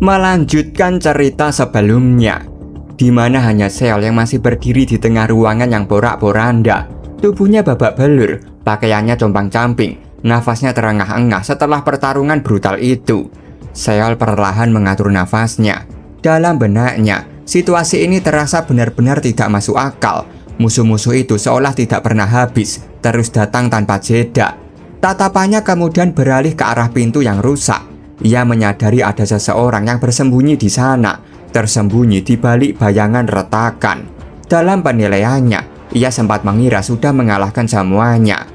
Melanjutkan cerita sebelumnya, di mana hanya Seol yang masih berdiri di tengah ruangan yang porak-poranda. Tubuhnya babak belur, pakaiannya compang-camping, nafasnya terengah-engah setelah pertarungan brutal itu. Seol perlahan mengatur nafasnya. Dalam benaknya, situasi ini terasa benar-benar tidak masuk akal. Musuh-musuh itu seolah tidak pernah habis, terus datang tanpa jeda. Tatapannya kemudian beralih ke arah pintu yang rusak. Ia menyadari ada seseorang yang bersembunyi di sana, tersembunyi di balik bayangan retakan. Dalam penilaiannya, ia sempat mengira sudah mengalahkan semuanya.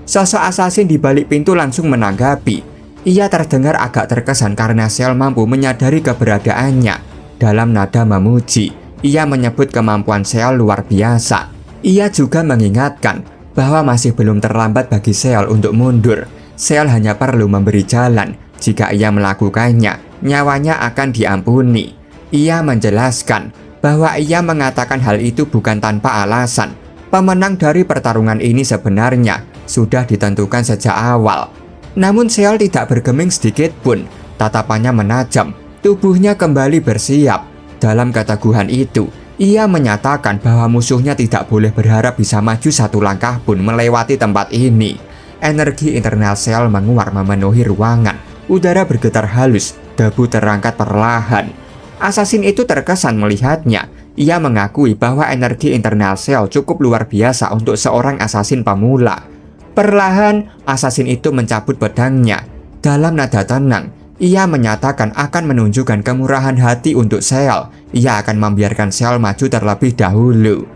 Sosok asasin di balik pintu langsung menanggapi. Ia terdengar agak terkesan karena Seol mampu menyadari keberadaannya. Dalam nada memuji, ia menyebut kemampuan Seol luar biasa. Ia juga mengingatkan bahwa masih belum terlambat bagi Seol untuk mundur. Seol hanya perlu memberi jalan. Jika ia melakukannya, nyawanya akan diampuni. Ia menjelaskan bahwa ia mengatakan hal itu bukan tanpa alasan. Pemenang dari pertarungan ini sebenarnya sudah ditentukan sejak awal. Namun Seol tidak bergeming sedikit pun. Tatapannya menajam, tubuhnya kembali bersiap. Dalam keteguhan itu, ia menyatakan bahwa musuhnya tidak boleh berharap bisa maju satu langkah pun melewati tempat ini. Energi internal Seol menguar memenuhi ruangan. Udara bergetar halus, debu terangkat perlahan. Asasin itu terkesan melihatnya. Ia mengakui bahwa energi internal Seol cukup luar biasa untuk seorang asasin pemula. Perlahan, asasin itu mencabut pedangnya. Dalam nada tenang, ia menyatakan akan menunjukkan kemurahan hati untuk Seol. Ia akan membiarkan Seol maju terlebih dahulu.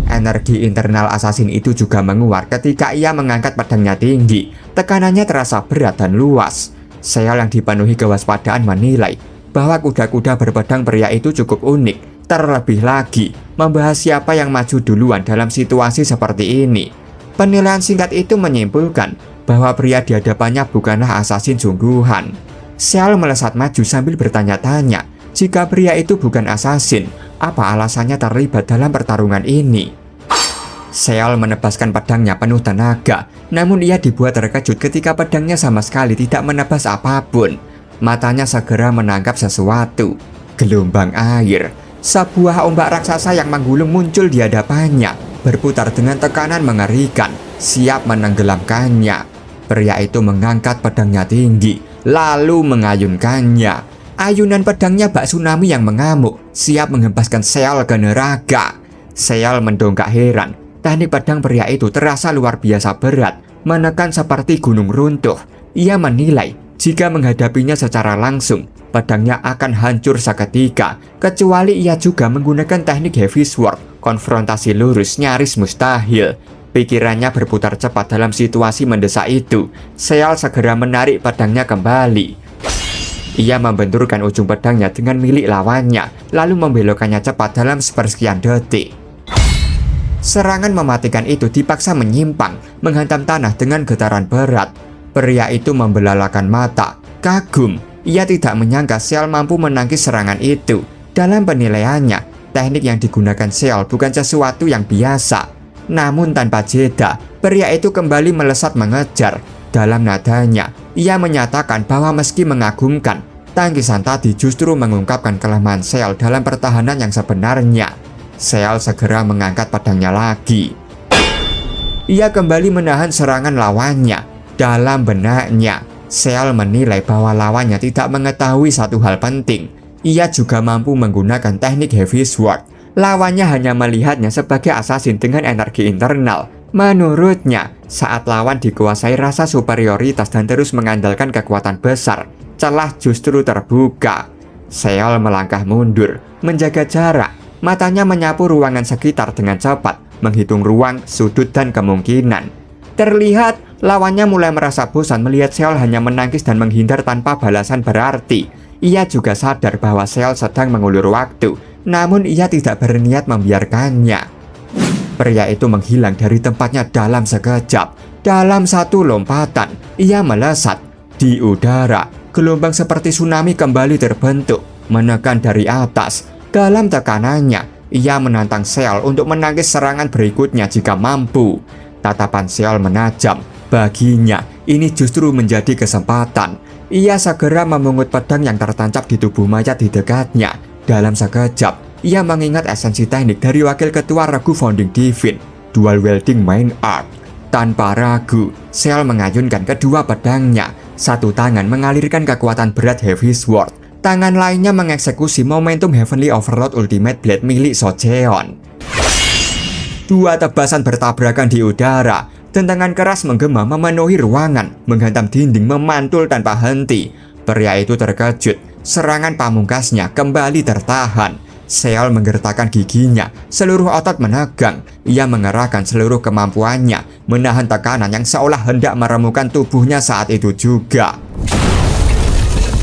Energi internal asasin itu juga menguar ketika ia mengangkat pedangnya tinggi. Tekanannya terasa berat dan luas. Seol yang dipenuhi kewaspadaan menilai bahwa kuda-kuda berpedang pria itu cukup unik. Terlebih lagi, membahas siapa yang maju duluan dalam situasi seperti ini. Penilaian singkat itu menyimpulkan bahwa pria di hadapannya bukanlah asasin sungguhan. Seol melesat maju sambil bertanya-tanya, jika pria itu bukan asasin, apa alasannya terlibat dalam pertarungan ini? Seol menebaskan pedangnya penuh tenaga, namun ia dibuat terkejut ketika pedangnya sama sekali tidak menebas apapun. Matanya segera menangkap sesuatu. Gelombang air. Sebuah ombak raksasa yang menggulung muncul di hadapannya, berputar dengan tekanan mengerikan, siap menenggelamkannya. Pria itu mengangkat pedangnya tinggi, lalu mengayunkannya. Ayunan pedangnya bak tsunami yang mengamuk, siap menghempaskan Seol ke neraka. Seol mendongak heran. Teknik pedang pria itu terasa luar biasa berat, menekan seperti gunung runtuh. Ia menilai jika menghadapinya secara langsung, pedangnya akan hancur seketika. Kecuali ia juga menggunakan teknik heavy sword, konfrontasi lurus nyaris mustahil. Pikirannya berputar cepat dalam situasi mendesak itu. Seol segera menarik pedangnya kembali. Ia membenturkan ujung pedangnya dengan milik lawannya, lalu membelokkannya cepat dalam sepersekian detik. Serangan mematikan itu dipaksa menyimpang, menghantam tanah dengan getaran berat. Pria itu membelalakan mata, kagum. Ia tidak menyangka Seol mampu menangkis serangan itu. Dalam penilaiannya, teknik yang digunakan Seol bukan sesuatu yang biasa. Namun tanpa jeda, pria itu kembali melesat mengejar. Dalam nadanya, ia menyatakan bahwa meski mengagumkan, tangkisan tadi justru mengungkapkan kelemahan Seol dalam pertahanan yang sebenarnya. Seol segera mengangkat pedangnya lagi. Ia kembali menahan serangan lawannya. Dalam benaknya, Seol menilai bahwa lawannya tidak mengetahui satu hal penting. Ia juga mampu menggunakan teknik heavy sword. Lawannya hanya melihatnya sebagai asasin dengan energi internal. Menurutnya, saat lawan dikuasai rasa superioritas dan terus mengandalkan kekuatan besar, celah justru terbuka. Seol melangkah mundur, menjaga jarak. Matanya menyapu ruangan sekitar dengan cepat, menghitung ruang, sudut, dan kemungkinan. Terlihat lawannya mulai merasa bosan melihat Seol hanya menangkis dan menghindar tanpa balasan berarti. Ia juga sadar bahwa Seol sedang mengulur waktu, namun ia tidak berniat membiarkannya. Pria itu menghilang dari tempatnya dalam sekejap. Dalam satu lompatan, ia melesat. Di udara, gelombang seperti tsunami kembali terbentuk, menekan dari atas. Dalam tekanannya, ia menantang Seol untuk menangkis serangan berikutnya jika mampu. Tatapan Seol menajam. Baginya, ini justru menjadi kesempatan. Ia segera memungut pedang yang tertancap di tubuh mayat di dekatnya. Dalam sekejap, ia mengingat esensi teknik dari wakil ketua regu Founding Divine, Dual Wielding Main Art. Tanpa ragu, Ciel mengayunkan kedua pedangnya. Satu tangan mengalirkan kekuatan berat Heavy Sword, tangan lainnya mengeksekusi momentum Heavenly Overload Ultimate Blade milik Socheon. Dua tebasan bertabrakan di udara. Tentangan keras menggema memenuhi ruangan, menghantam dinding memantul tanpa henti. Pria itu terkejut, serangan pamungkasnya kembali tertahan. Ciel menggertakkan giginya, seluruh otot menegang. Ia mengerahkan seluruh kemampuannya, menahan tekanan yang seolah hendak meremukkan tubuhnya saat itu juga.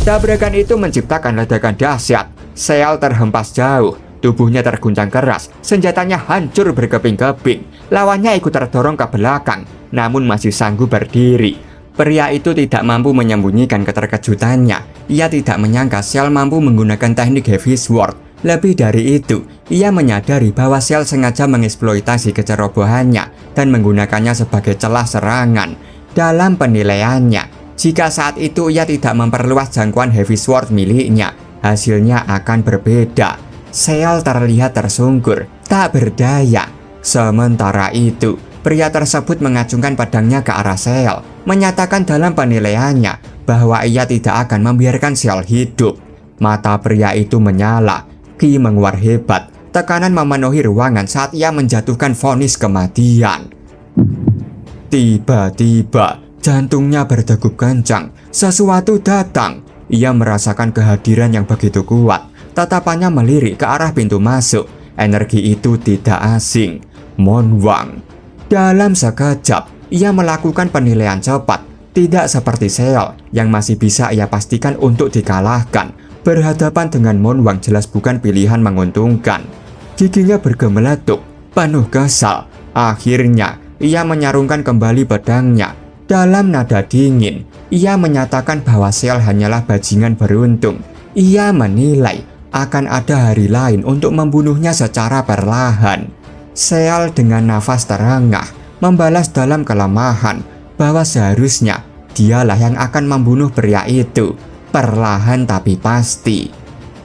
Tabrakan itu menciptakan ledakan dahsyat. Ciel terhempas jauh, tubuhnya terguncang keras, senjatanya hancur berkeping-keping. Lawannya ikut terdorong ke belakang, namun masih sanggup berdiri. Pria itu tidak mampu menyembunyikan keterkejutannya. Ia tidak menyangka Ciel mampu menggunakan teknik Heavy Sword. Lebih dari itu, ia menyadari bahwa Ciel sengaja mengeksploitasi kecerobohannya dan menggunakannya sebagai celah serangan. Dalam penilaiannya, jika saat itu ia tidak memperluas jangkauan Heavy Sword miliknya, hasilnya akan berbeda. Ciel terlihat tersungkur, tak berdaya. Sementara itu, pria tersebut mengacungkan pedangnya ke arah Ciel, menyatakan dalam penilaiannya bahwa ia tidak akan membiarkan Ciel hidup. Mata pria itu menyala, ki menguar hebat, tekanan memenuhi ruangan saat ia menjatuhkan vonis kematian. Tiba-tiba, jantungnya berdegup kencang, sesuatu datang. Ia merasakan kehadiran yang begitu kuat, tatapannya melirik ke arah pintu masuk. Energi itu tidak asing, Mon Wang. Dalam sekejap, ia melakukan penilaian cepat, tidak seperti Ciel yang masih bisa ia pastikan untuk dikalahkan. Berhadapan dengan Mon Wang jelas bukan pilihan menguntungkan. Giginya bergemeletuk, penuh kesal. Akhirnya, ia menyarungkan kembali pedangnya. Dalam nada dingin, ia menyatakan bahwa Ciel hanyalah bajingan beruntung. Ia menilai akan ada hari lain untuk membunuhnya secara perlahan. Ciel dengan nafas terengah membalas dalam kelemahan bahwa seharusnya dialah yang akan membunuh pria itu, perlahan tapi pasti.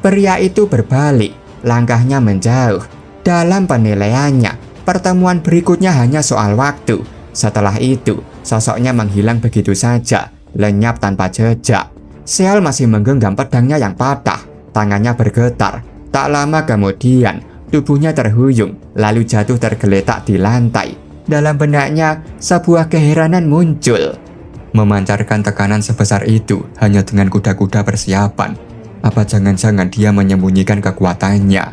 Pria itu berbalik, langkahnya menjauh. Dalam penilaiannya, pertemuan berikutnya hanya soal waktu. Setelah itu, sosoknya menghilang begitu saja, lenyap tanpa jejak. Ciel masih menggenggam pedangnya yang patah, tangannya bergetar. Tak lama kemudian, tubuhnya terhuyung, lalu jatuh tergeletak di lantai. Dalam benaknya, sebuah keheranan muncul. Memancarkan tekanan sebesar itu hanya dengan kuda-kuda persiapan. Apa jangan-jangan dia menyembunyikan kekuatannya?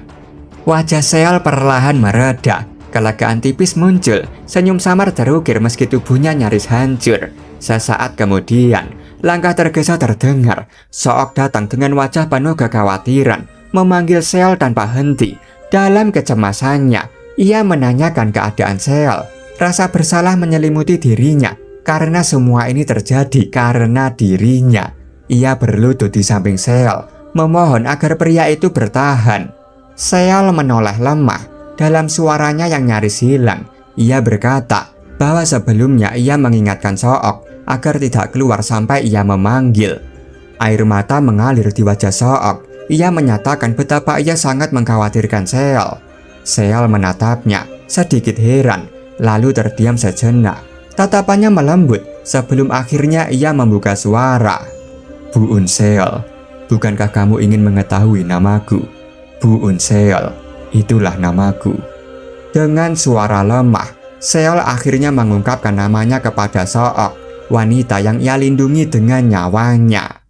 Wajah Ciel perlahan mereda. Kelegaan tipis muncul, senyum samar terukir meski tubuhnya nyaris hancur. Sesaat kemudian, langkah tergesa terdengar. Sook datang dengan wajah penuh kekhawatiran, memanggil Ciel tanpa henti. Dalam kecemasannya, ia menanyakan keadaan Ciel. Rasa bersalah menyelimuti dirinya karena semua ini terjadi karena dirinya. Ia berlutut di samping Ciel, memohon agar pria itu bertahan. Ciel menoleh lemah. Dalam suaranya yang nyaris hilang, ia berkata bahwa sebelumnya ia mengingatkan Sook agar tidak keluar sampai ia memanggil. Air mata mengalir di wajah Sook. Ia menyatakan betapa ia sangat mengkhawatirkan Ciel. Ciel menatapnya, sedikit heran, lalu terdiam sejenak. Tatapannya melembut sebelum akhirnya ia membuka suara. Bu Unciel, bukankah kamu ingin mengetahui namaku? Bu Unciel, itulah namaku. Dengan suara lemah, Ciel akhirnya mengungkapkan namanya kepada Sook, wanita yang ia lindungi dengan nyawanya.